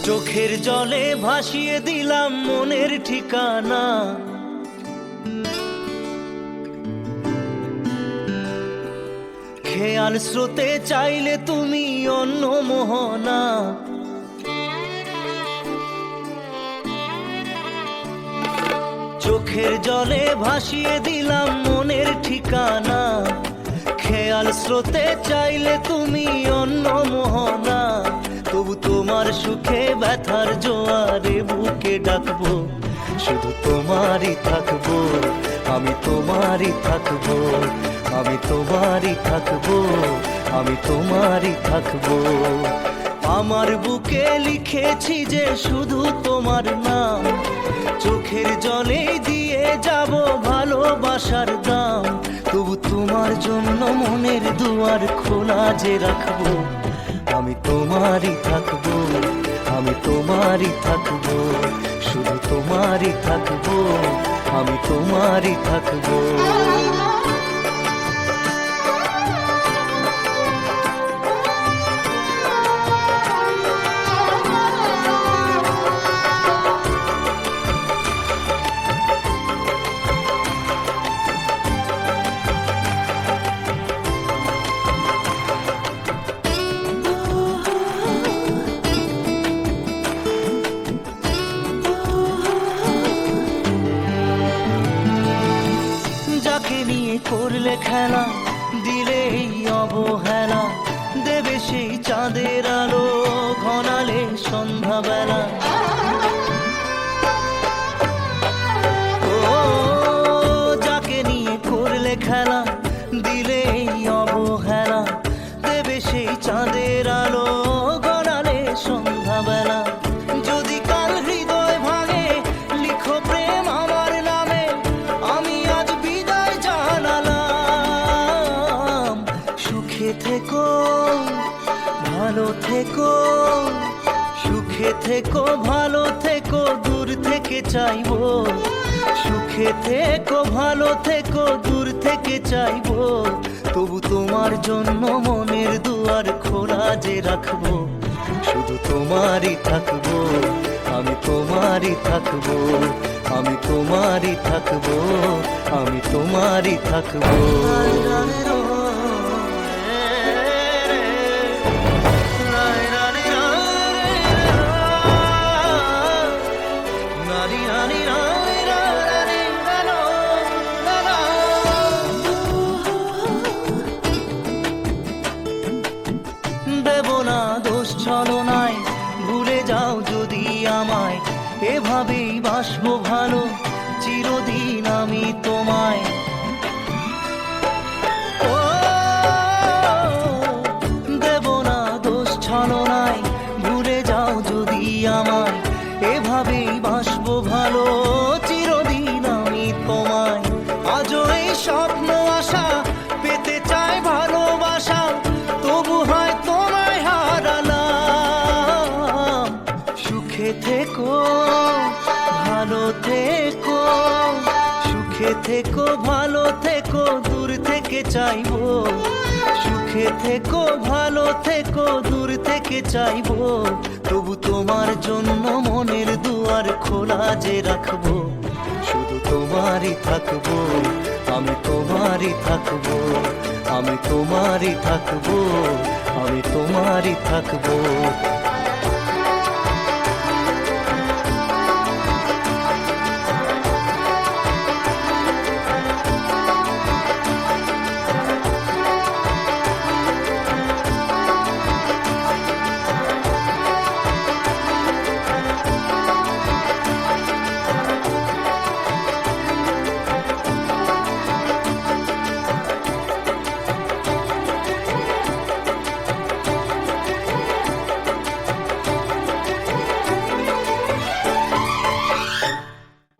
চোখের জলে ভাসিয়ে দিলাম মনের ঠিকানা। খেয়াল স্রোতে চাইলে তুমি অন্য মোহনা। চোখের জলে ভাসিয়ে দিলাম মনের ঠিকানা। খেয়াল স্রোতে চাইলে তুমি অন্য মোহনা। তবু তোমার সুখে ব্যথার জোয়ারে বুকে ডাকবো, শুধু তোমারই থাকবো, আমি তোমারই থাকবো, আমি তোমারই থাকবো, আমি তোমারই থাকবো। আমার বুকে লিখেছি যে শুধু তোমার নাম, চোখের জলে দিয়ে যাব ভালোবাসার দাম। তবু তোমার জন্য মনের দুয়ার খোলা যে রাখবো, আমি তোমারই থাকবো, আমি তোমারই থাকবো, শুধু তোমারই থাকবো, আমি তোমারই থাকবো। করলে খেলা দিলে অবহেলা, দেবে সেই চাঁদের আলো ঘনালে সন্ধ্যাবেলা। ও যাকে নিয়ে করলে খেলা দিলে অবহেলা, দেবে সেই চাঁদের আলো ঘনালে সন্ধ্যাবেলা। যদি কাল হৃদয় ভাঙে লিখো প্রেম আমার নামে, আমি আজ বিদায় জানালাম। সুখে থেকো ভালো থেকো, সুখে থেকো ভালো থেকো, দূর থেকে চাইবো। সুখে থেকো ভালো থেকো, দূর থেকে চাইবো। তবু তোমার জন্য মনের দুয়ার খোলা যে রাখবো, শুধু তোমারই থাকবো, আমি তোমারই থাকবো, আমি তোমারই থাকবো, আমি তোমারই থাকবো। দেব না দোষ ছলনায়, ভুলে যাও যদি আমায়। এভাবেই বাসবো ভালো চিরদিন আমি তোমায়। ও দেব না দোষ ছলনায়, ভুলে যাও যদি আমায়। এভাবেই বাসবো ভালো চিরদিন আমি তোমায়। আজও এই স্বপ্ন আশা পেতে চাই ভালোবাসা, তবু হয় তোমায় হারালাম। সুখে থেকো ভালো থেকো, সুখে থেকো ভালো থেকো, দূর থেকে চাইবো। সুখে থেকো ভালো থেকো, দূর থেকে চাইবো। তবু তোমার জন্য মনের দুয়ার খোলা যে রাখবো, শুধু তোমারই থাকবো, আমি তোমারই থাকবো, আমি তোমারই থাকবো, আমি তোমারই থাকবো।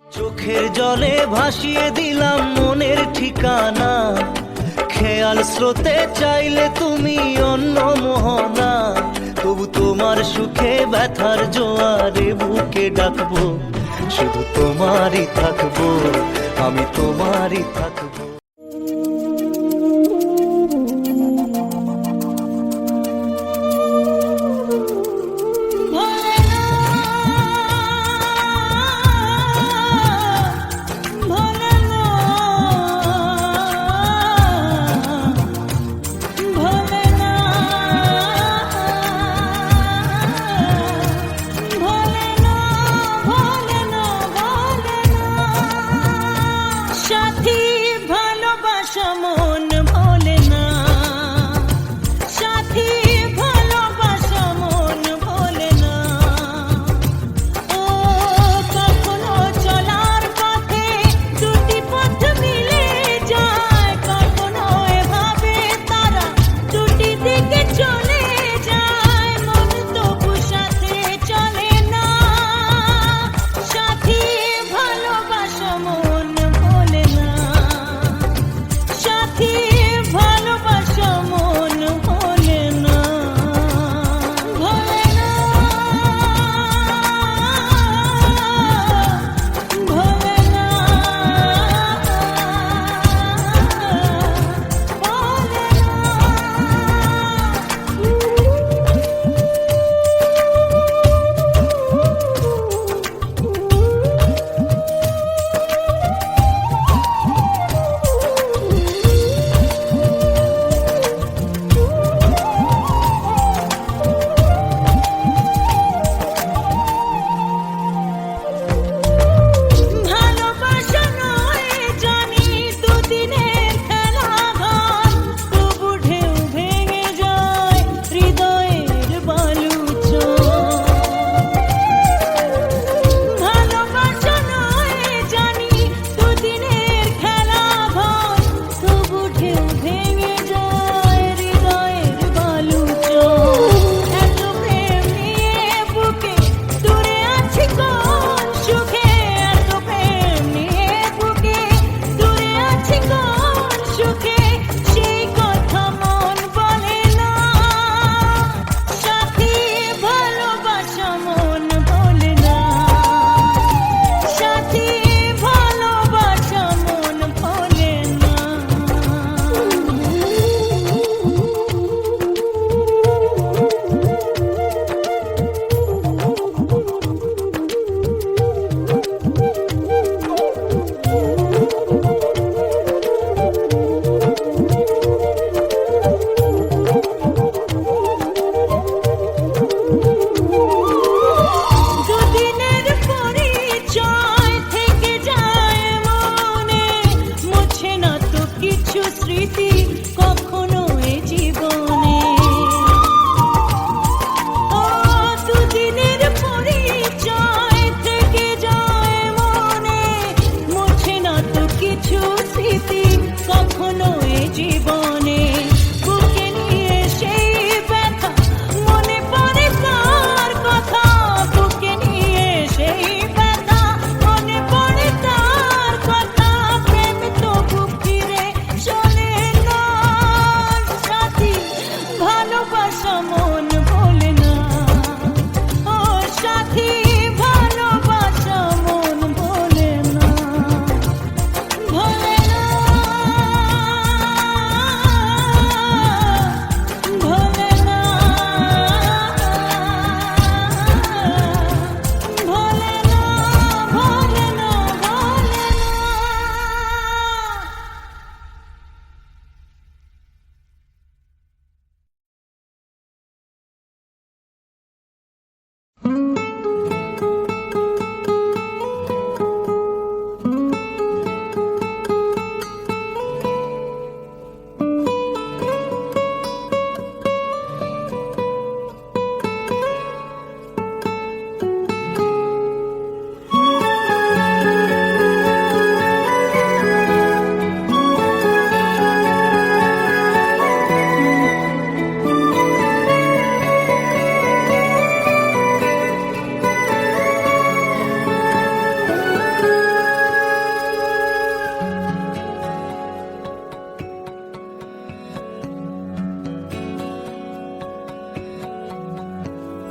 চোখের জলে ভাসিয়ে দিলাম মনের ঠিকানা। খেয়াল স্রোতে চাইলে তুমি অন্য মোহনা। তবু তোমার সুখে ব্যথার জোয়ারে বুকে ডাকবো, শুধু তোমারই থাকবো, আমি তোমারই থাকবো।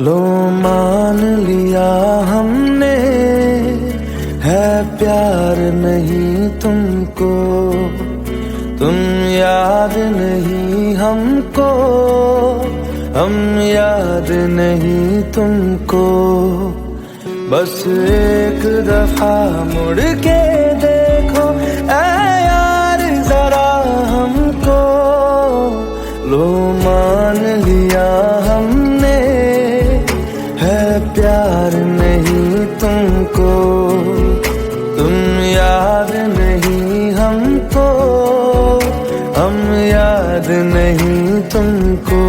लो मान लिया हमने, है प्यार नहीं तुमको, तुम याद नहीं हमको, हम याद नहीं तुमको। बस एक दफा मुड़ के देखो ऐ यार जरा हमको, लो मान लिया हमने, है प्यार नहीं तुमको, तुम याद नहीं हमको, हम याद नहीं तुमको।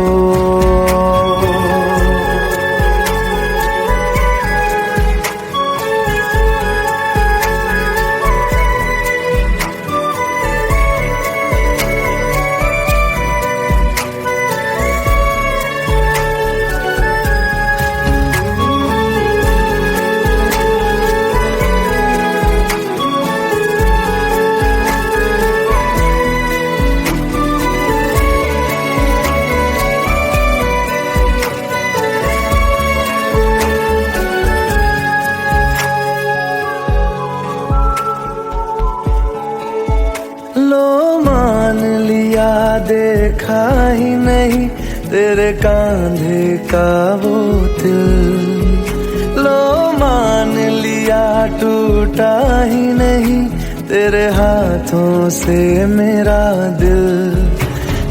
देखा ही नहीं तेरे कांधे का वो दिल, लो मान लिया टूटा ही नहीं तेरे हाथों से मेरा दिल।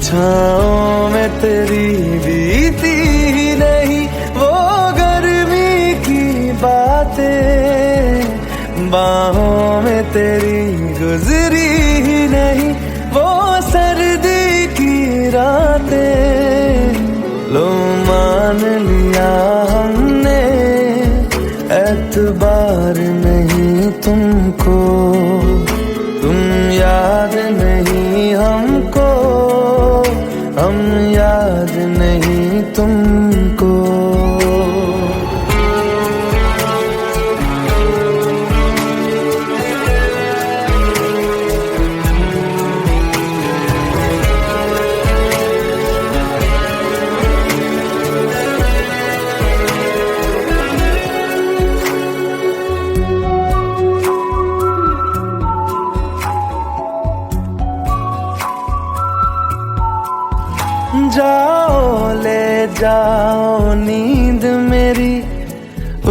छाँव में तेरी बीती ही नहीं वो गर्मी की बातें, बाहों में तेरी गुजरी ही नहीं वो सर्दी की रातें। लो मान लिया हमने, एतबार नहीं तुमको, तुम याद नहीं हमको, हम याद नहीं तुमको। जाओ ले जाओ नींद मेरी,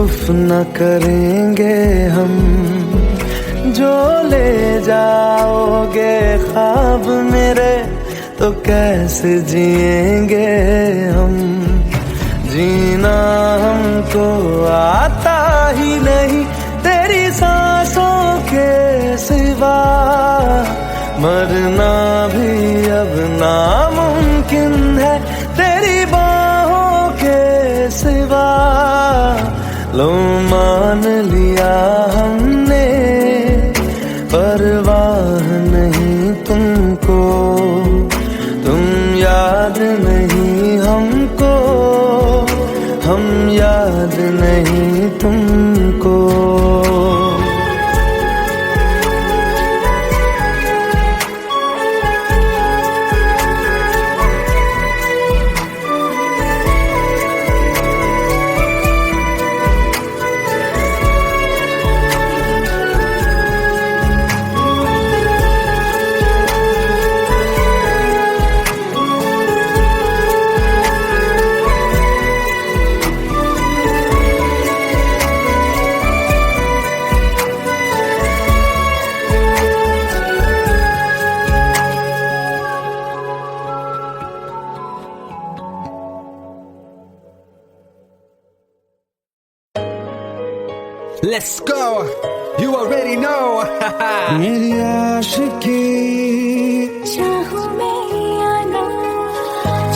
उफ न करेंगे हम, जो ले जाओगे ख्वाब मेरे तो कैसे जिएंगे हम। जीना हमको आता ही नहीं तेरी सांसों के सिवा, मरना भी अब नामुमकिन है तेरी बाहों के सिवा। लो मान लिया हमने, परवाह नहीं तुमको, तुम याद नहीं हमको, हम याद नहीं तुमको। Let's go, you already know. मेरी आशिकी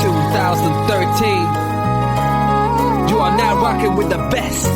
2013, you are now rocking with the best.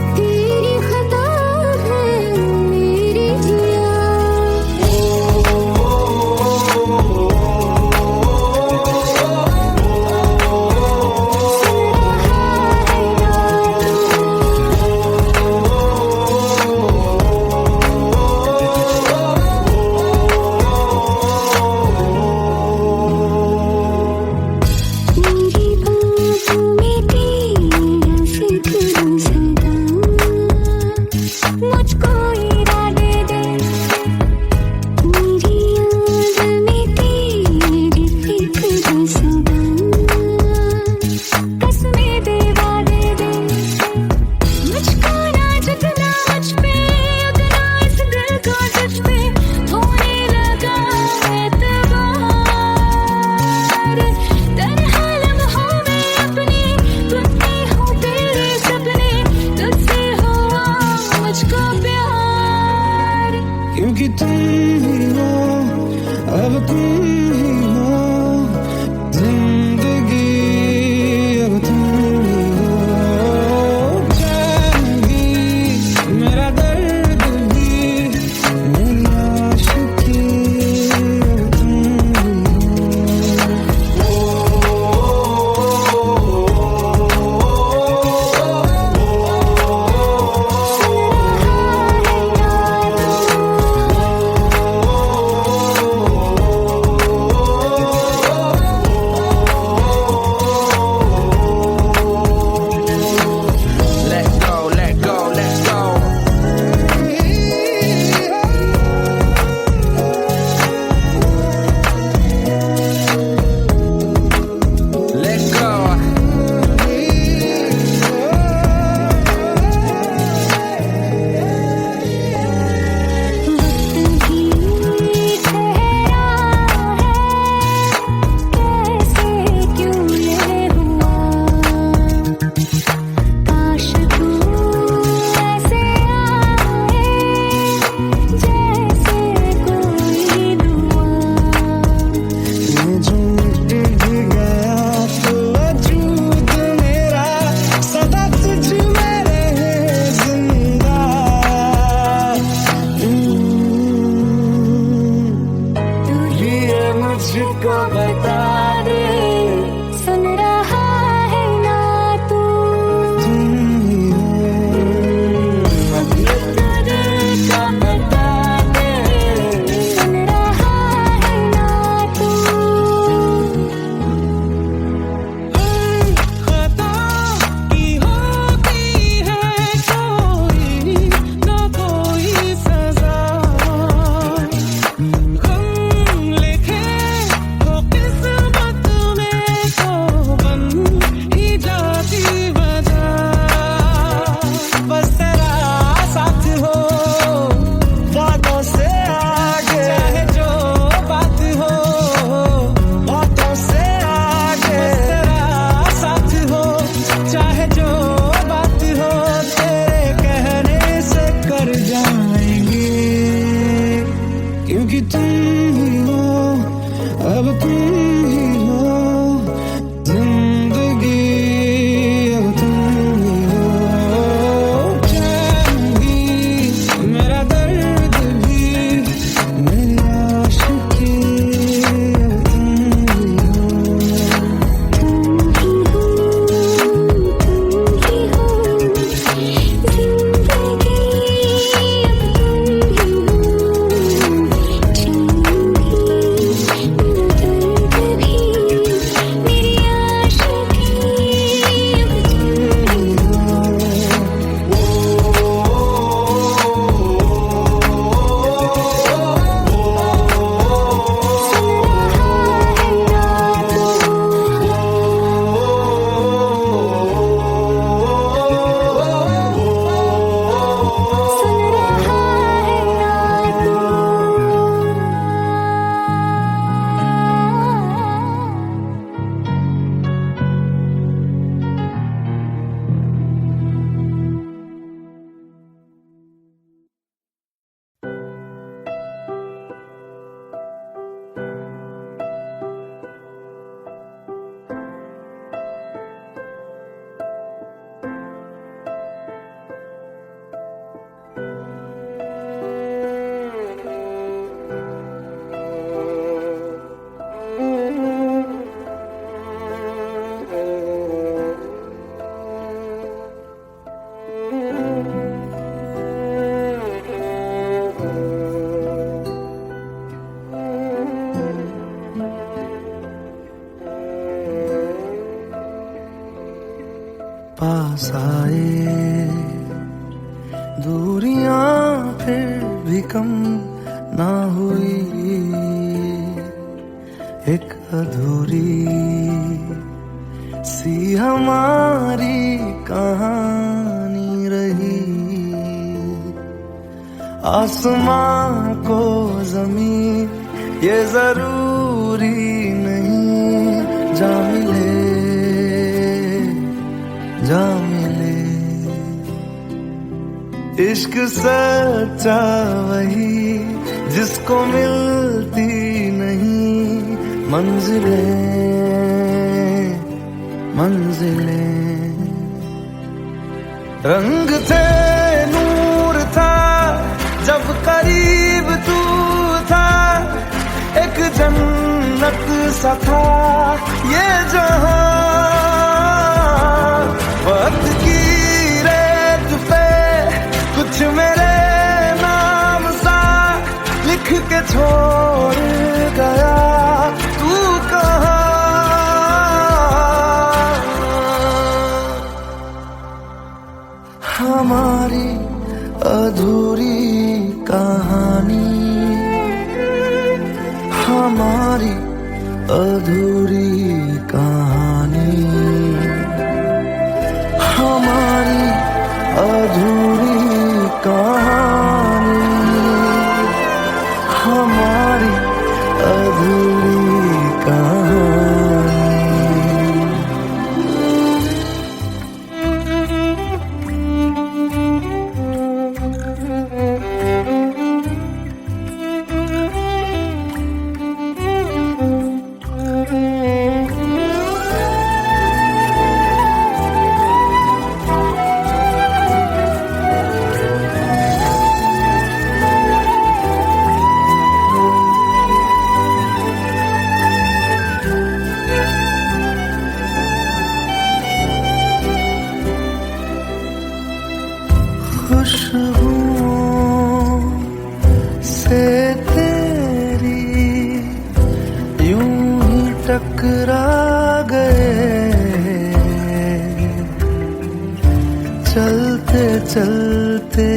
पास आए, दूरियां फिर भी कम ना हुई, एक अधूरी सी हमारी कहानी रही। आसमां को जमीन ये जरूरी नहीं, जा मिले जा मिले। इश्क सच्चा वही जिसको मिलती नहीं मंजिलें मंजिलें। रंग थे नूर था जब करीब तू था, एक जन्नत सा था ये जहां। वक्त की रेत पे कुछ मेरे नाम सा लिख के छोड़ गया, तू कहाँ? हमारी अधूरी कहानी, हमारी अधूरी कहानी, हमारी अधूरी कहानी, हमारी अधूरी कहानी। खुशबुओं से तेरी यूं ही टकरा गए, चलते चलते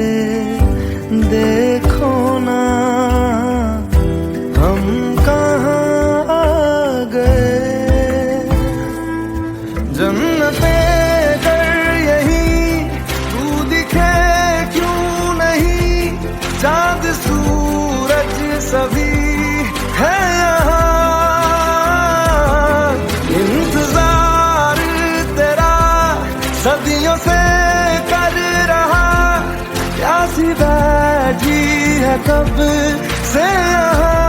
देखो ना हम कहाँ आ गए। जन्नते चाँद सूरज सभी है यहाँ, इंतजार तेरा सदियों से कर रहा, प्यासी बैठी है कब से यहाँ।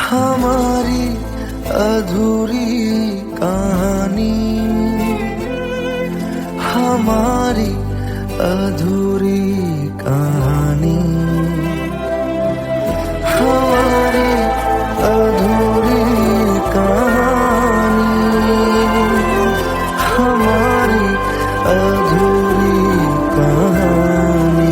हमारी अधूरी कहानी, हमारी अधूरी कहानी, हमारी अधूरी कहानी, हमारी अधूरी कहानी।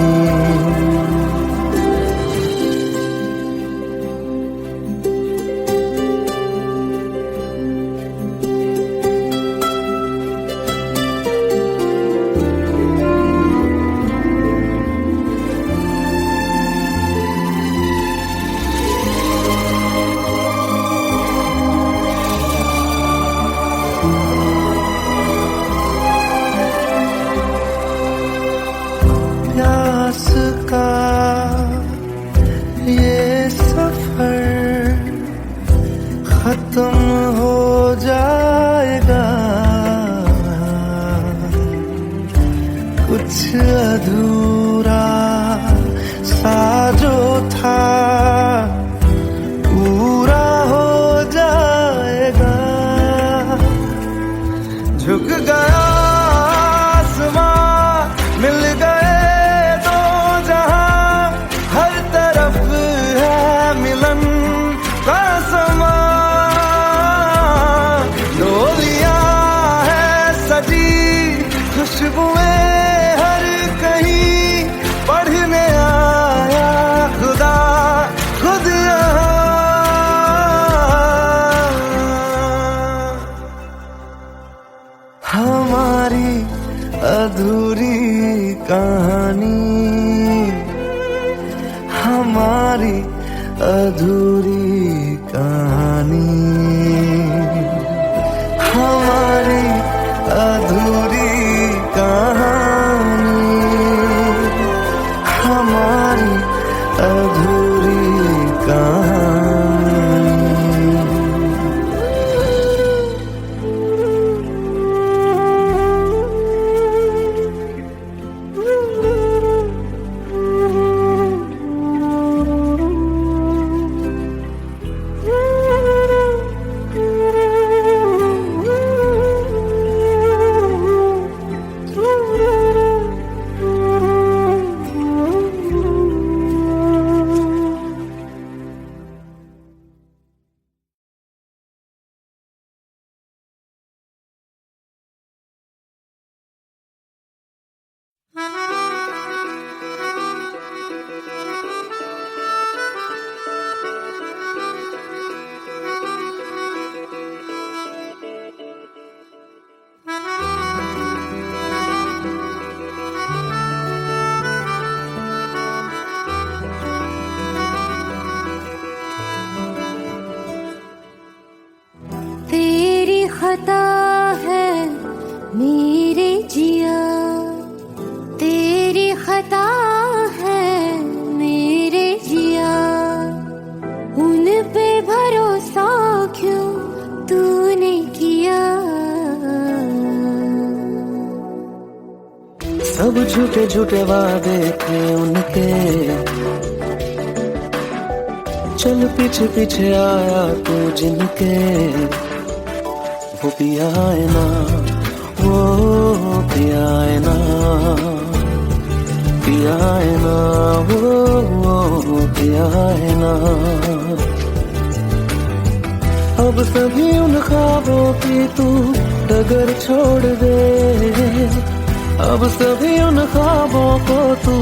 प्यास का ये सफर खत्म हो जाएगा, कुछ अधूरा सा जो था पूरा हो जाएगा। झुक गया आसमां, मिल गए दो जहां, हर तरफ है मिलन का समा। डोलियां है सजी खुशबुएं हर कहीं, पढ़ने आया खुदा खुद यहाँ। खता है मेरे जिया, तेरी खता है मेरे जिया, उन पे भरोसा क्यों तूने किया। सब झूठे झूठे वादे थे उनके, चल पीछे पीछे आया तू जिनके, वो पिया है ना, वो पिया है ना, पिया है ना, वो पिया है ना। अब सभी उन ख्वाबों की तू डगर छोड़ दे, अब सभी उन ख्वाबों को तू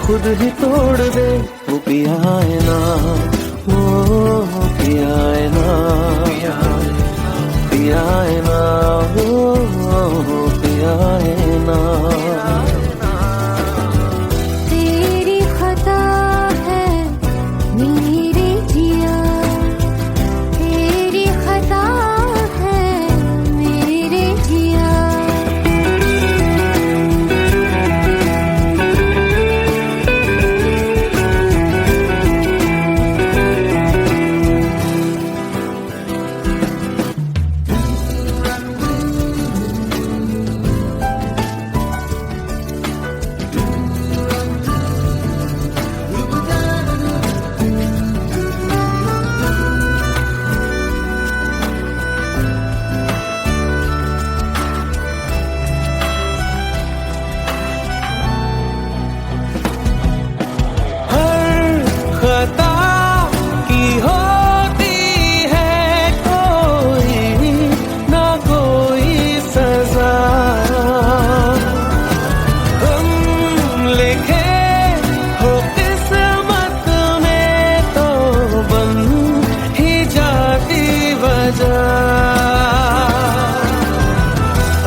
खुद ही तोड़ दे। वो पिया है ना, वो पिया है ना, पिया है ना, वो पिया है ना। तेरी खता है मेरे जिया, तेरी खता है मेरे जिया। खता की होती है कोई ना कोई सजा, हम लिखे हो किस्मत में तो बन ही जाती वजह।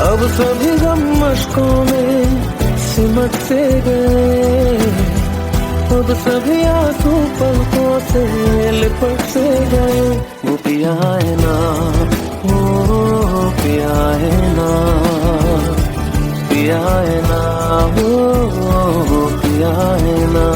अब सभी गम मशकों में सिमट से गए, अब सभी आंसू पलकों से लिपट से गए। वो पिया है ना, वो पिया है ना, पिया है ना, वो पिया है ना।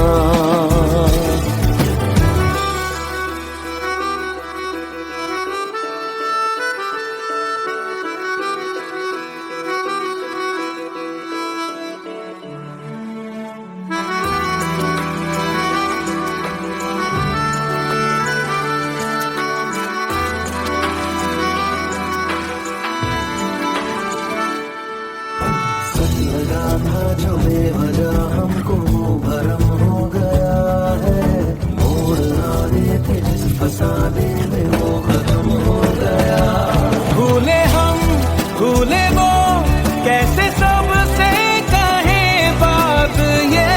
लगा था जो बेवजह हमको भरम हो गया है, मोड़ आने थे जिस फसाने में वो खत्म हो गया। भूले हम भूले वो कैसे सबसे कहे बात ये,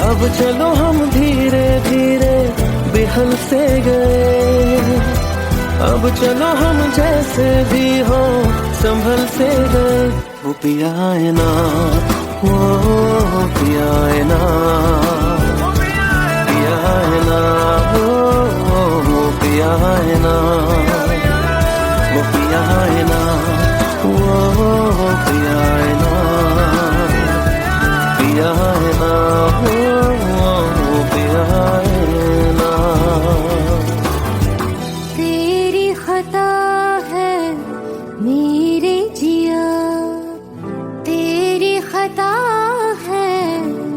अब चलो हम धीरे धीरे बिहल से गए, अब चलो हम जैसे भी हो संभल से गए। वो पिया है ना, वो पिया है ना, पिया है ना, वो पिया है ना, वो पिया है ना, वो पिया है ना, पिया है ना, वो पिया है ना। तेरी खता है मेरे जिया, तेरी खता है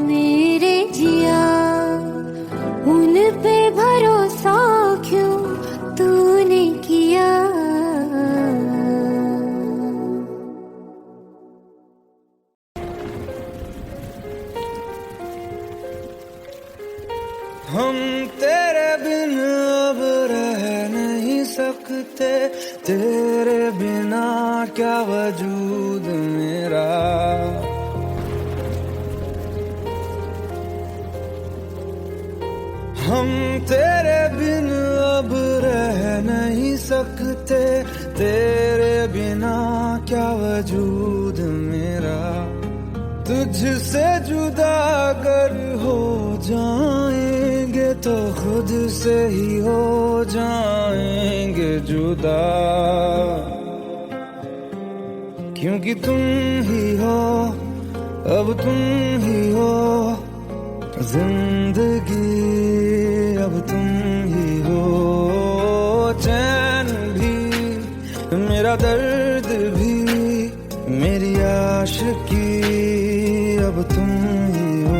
मेरे जिया, उन पे भरोसा क्यों तूने किया। हम तेरे बिन अब रह नहीं सकते, तेरे बिना क्या वजूद मेरा। हम तेरे बिन अब रह नहीं सकते, तेरे बिना क्या वजूद मेरा। तुझसे जुदा अगर हो जाएंगे तो खुद से ही हो जाएंगे जुदा, क्योंकि तुम ही हो, अब तुम ही हो जिंदगी, अब तुम ही हो चैन भी, मेरा दर्द भी, मेरी आशिकी, अब तुम ही हो।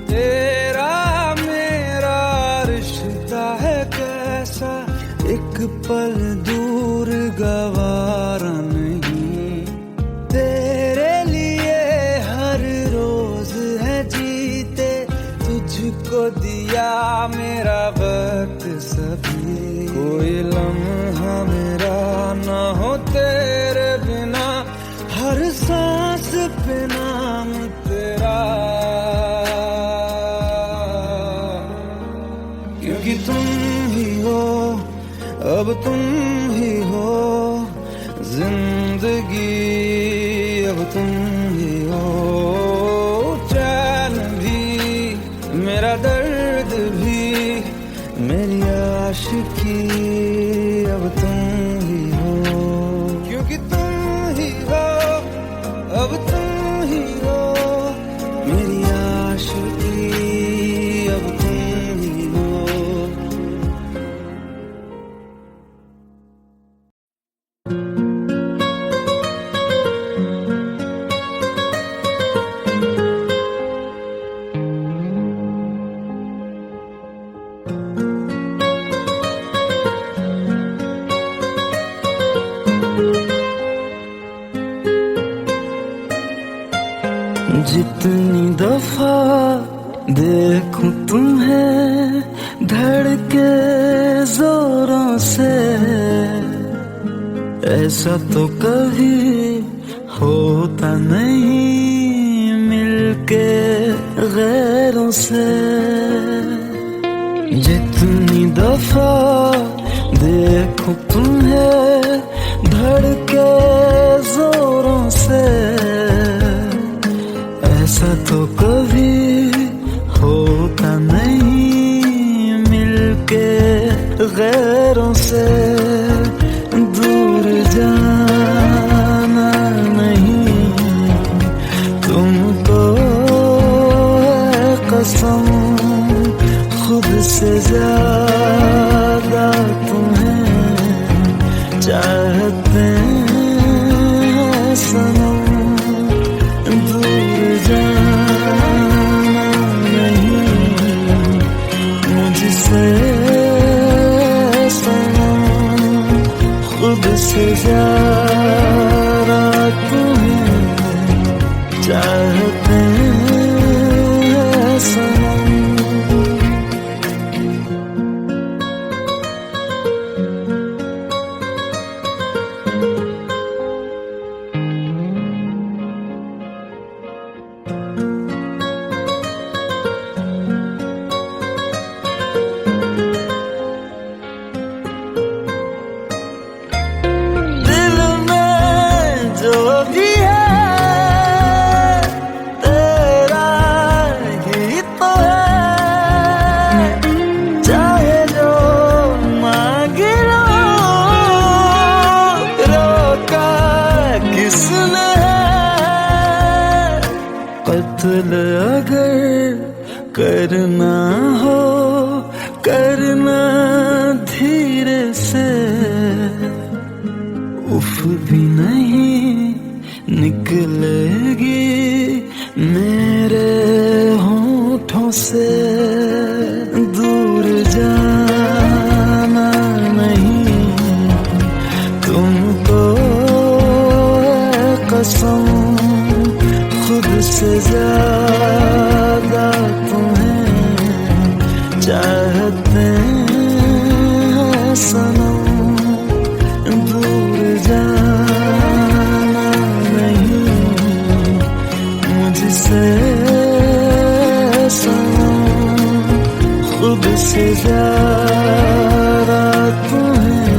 तेरा मेरा रिश्ता है कैसा, एक पल दूर गवारा नहीं, तेरे लिए हर रोज है जीते, तुझको दिया मेरा वक्त सभी, कोई लम्हा मेरा ना हो तेरे बिना, हर सांस पे नाम तेरा, क्योंकि तुम ही हो, अब तुम ही हो जिंदगी, अब तुम ही हो चैन भी, मेरा दर्द भी, मेरी आशिकी, अब तुम ही हो, क्योंकि तुम ही हो, अब तुम ही हो मेरी आशिकी, अब तुम ही हो। जितनी दफा देखूं तुम्हें धड़के जोरों से, ऐसा तो कभी होता नहीं मिलके गैरों से। जितनी दफा देखूं तुम्हें धड़के जोरों से, ऐसा तो कभी होता नहीं मिलके गैरों से। दूर जाना नहीं तुमको है कसम, खुद से ज्यादा तुम्हें चाहते हैं सनम। दूर जाना नहीं मुझसे सनम, खुद से ज्यादा तुम्हें चाहते हैं सनम। कत्ल अगर करना हो करना धीरे से, उफ भी नहीं निकलेगी मेरे होठों से। दूर जाना नहीं तुमको है कसम, खुद से ज्यादा तुम्हें चाहते हैं सनम। दूर जाना नहीं मुझसे सनम, खुद से ज्यादा तुम्हें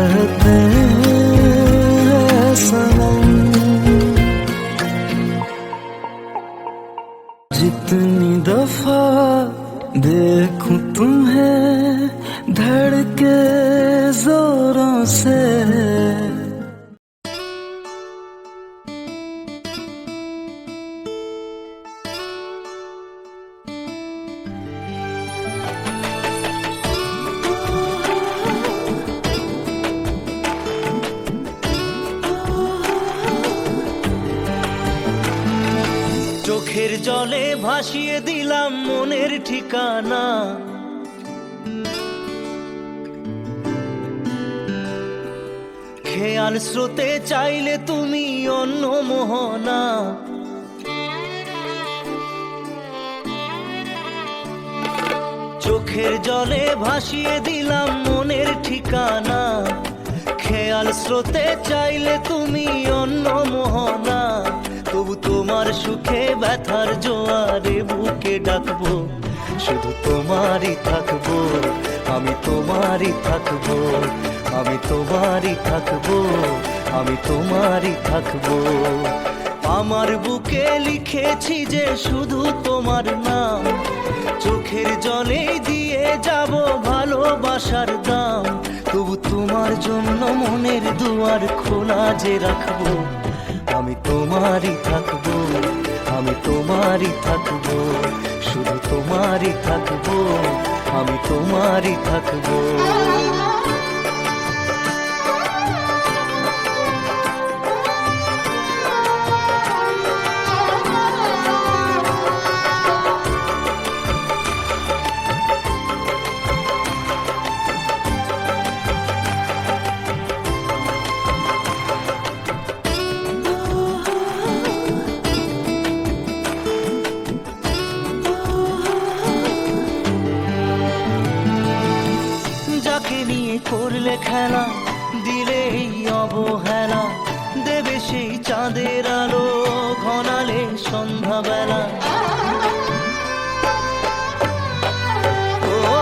कहते हैं सनम, जितनी दफा देखूं तुम्हें धड़के जोरों से। চোখের জলে ভাসিয়ে দিলাম মনের ঠিকানা, খেয়াল স্রোতে চাইলে তুমি অন্য মোহনা। চোখের জলে ভাসিয়ে দিলাম মনের ঠিকানা, খেয়াল স্রোতে চাইলে তুমি অন্য মোহনা। তবু তোমার সুখে ব্যথার জোয়ারে বুকে ডাকবো, শুধু তোমারই থাকবো, আমি তোমারই থাকবো, আমি তোমারই থাকবো, আমি তোমারই থাকবো। আমার বুকে লিখেছি যে শুধু তোমার নাম, চোখের জলে দিয়ে যাব ভালোবাসার দাম। তবু তোমার জন্য মনের দুয়ার খোলা যে রাখবো, আমি তোমারই থাকবো, আমি তোমারই থাকবো, শুধু তোমারই থাকবো, আমি তোমারই থাকবো। যাকে নিয়ে করলে খেলা, দিলে এই অবহেলা, দেবে সেই চাঁদের আলো ঘনালে সন্ধ্যাবেলা। ও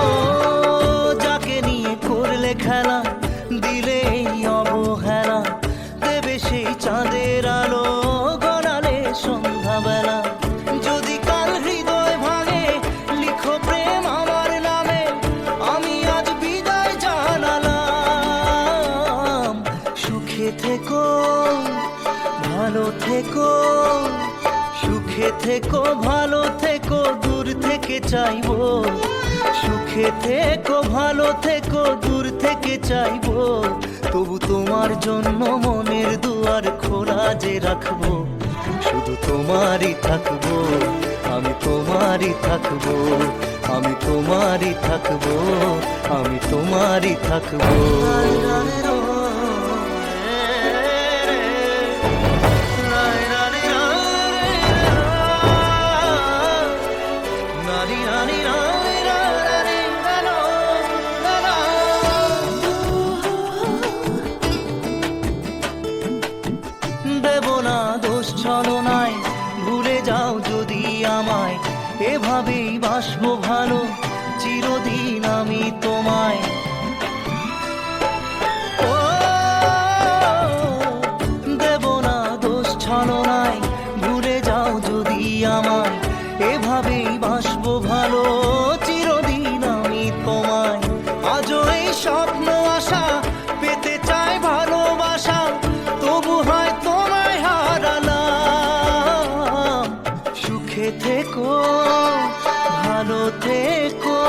যাকে নিয়ে করলে খেলা, দিলে এই অবহেলা, দেবে সেই চাঁদের আলো ঘনালে সন্ধ্যাবেলা। যদি কাল হৃদয় ভাঙে লিখো প্রেম আমার নামে, আমি আজ বিদায় জানালাম। সুখে থেকো ভালো থেকো, সুখে থেকো ভালো থেকো, দূর থেকে চাইবো। সুখে থেকো ভালো থেকো, দূর থেকে চাইবো। তবু তোমার জন্য মনের দুয়ার খোলা যে রাখবো, শুধু তোমারই থাকবো, আমি তোমারই থাকবো, আমি তোমারই থাকবো, আমি তোমারই থাকবো। দেব না দোষ ছলনায়, ভুলে যাও যদি আমায়, এভাবেই বাসবো ভালো চিরদিন আমি তোমায়। ও দেব না দোষ ছলনায়, ভুলে যাও যদি আমায়, এভাবেই বাসবো ভালো চিরদিন আমি তোমায়। আজও এই স্বপ্ন আশা পেতে চাই ভালোবাসা, তবু হয় তোমায় হারালাম। সুখে থেকো ভালো থেকো,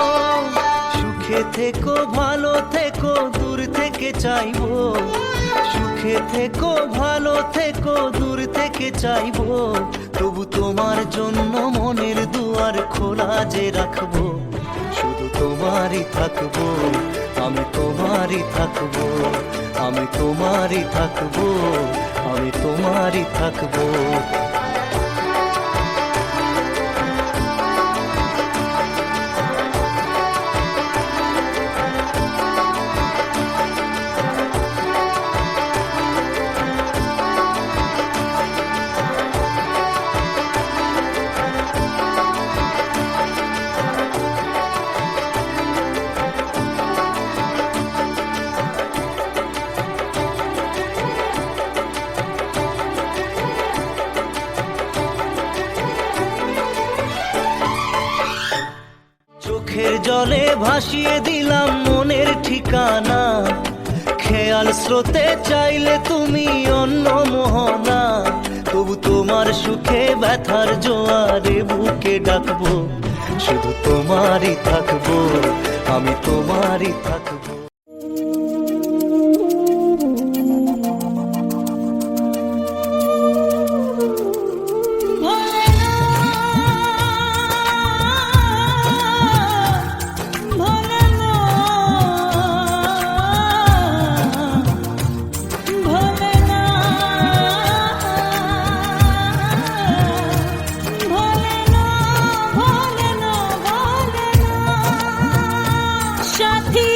সুখে থেকো ভালো থেকো, দূর থেকে চাইবো। সুখে থেকো ভালো থেকো, দূর থেকে চাইবো। তবু তোমার জন্য মনের দুয়ার খোলা যে রাখবো, শুধু তোমারই থাকবো, আমি তোমারই থাকবো, আমি তোমারই থাকবো, আমি তোমারই থাকবো। ভাসিয়ে দিলাম মনের ঠিকানা, খেয়াল স্রোতে চাইলে তুমি অন্য মোহনা, তবু তোমার সুখে ব্যথার জোয়ারে বুকে ডাকবো, শুধু তোমারই থাকবো, আমি তোমারই থাকবো। সাথী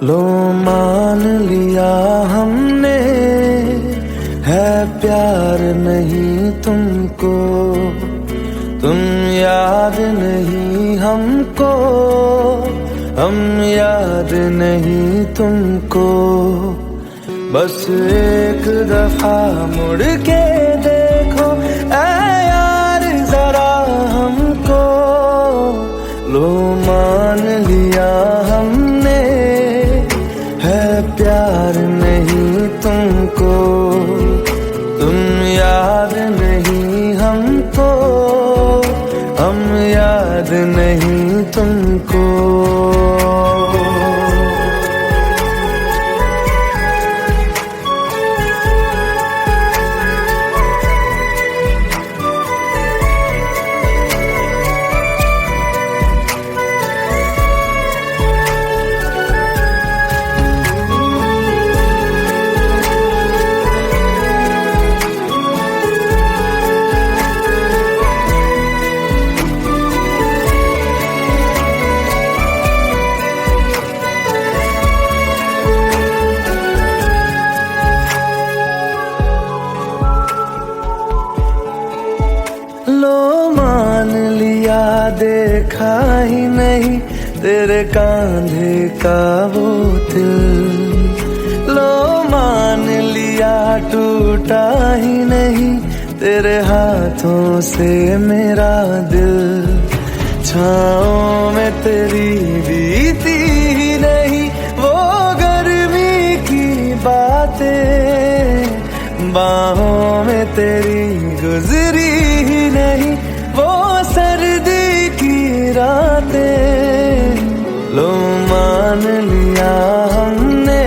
लो मान लिया हमने है प्यार नहीं तुमको, तुम याद नहीं हमको, हम याद नहीं तुमको। बस एक दफा मुड़ के देखो ऐ यार जरा हमको, लो मान लिया हमने है प्यार नहीं तुमको, तुम याद नहीं हमको, हम याद नहीं तुमको। लो मान लिया देखा ही नहीं तेरे कांधे का वो दिल, लो मान लिया टूटा ही नहीं तेरे हाथों से मेरा दिल। छाँव में तेरी बीती ही नहीं वो गर्मी की बातें, बाहों में तेरी गुजरी ही नहीं वो सर्दी की रातें। लो मान लिया हमने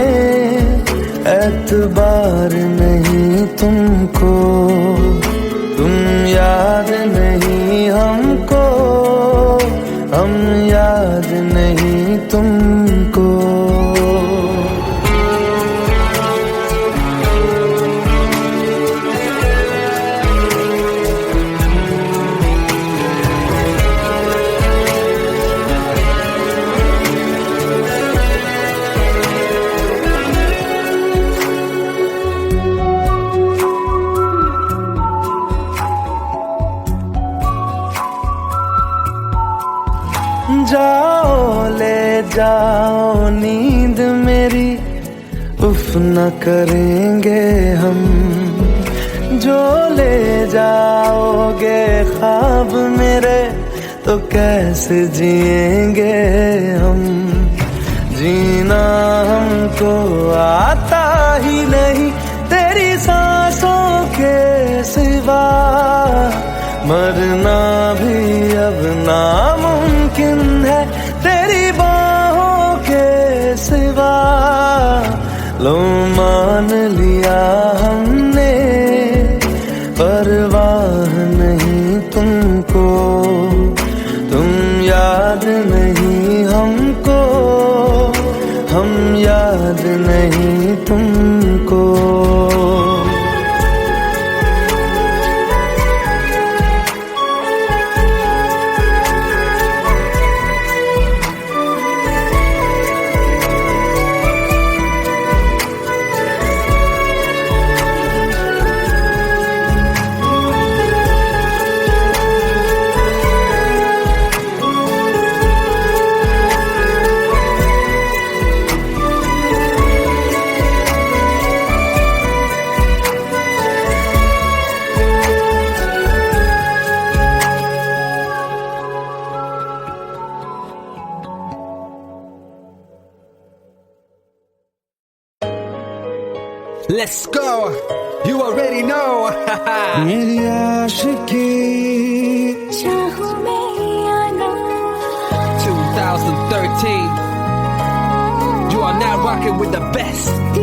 एतबार नहीं तुमको, तुम याद नहीं हमको, हम याद नहीं तुमको। जाओ ले जाओ नींद मेरी, उफ न करेंगे हम, जो ले जाओगे ख्वाब मेरे तो कैसे जिएंगे हम। जीना हमको आता ही नहीं तेरी सांसों के सिवा, मरना भी अब नामुमकिन है तेरी बाहों के सिवा। लो मान लिया हमने परवाह नहीं तुमको, तुम याद नहीं हमको, हम याद नहीं तुमको। Let's go. You already know. मेरी आशिकी चाहूं मैं या ना, 2013. You are now rocking with the best.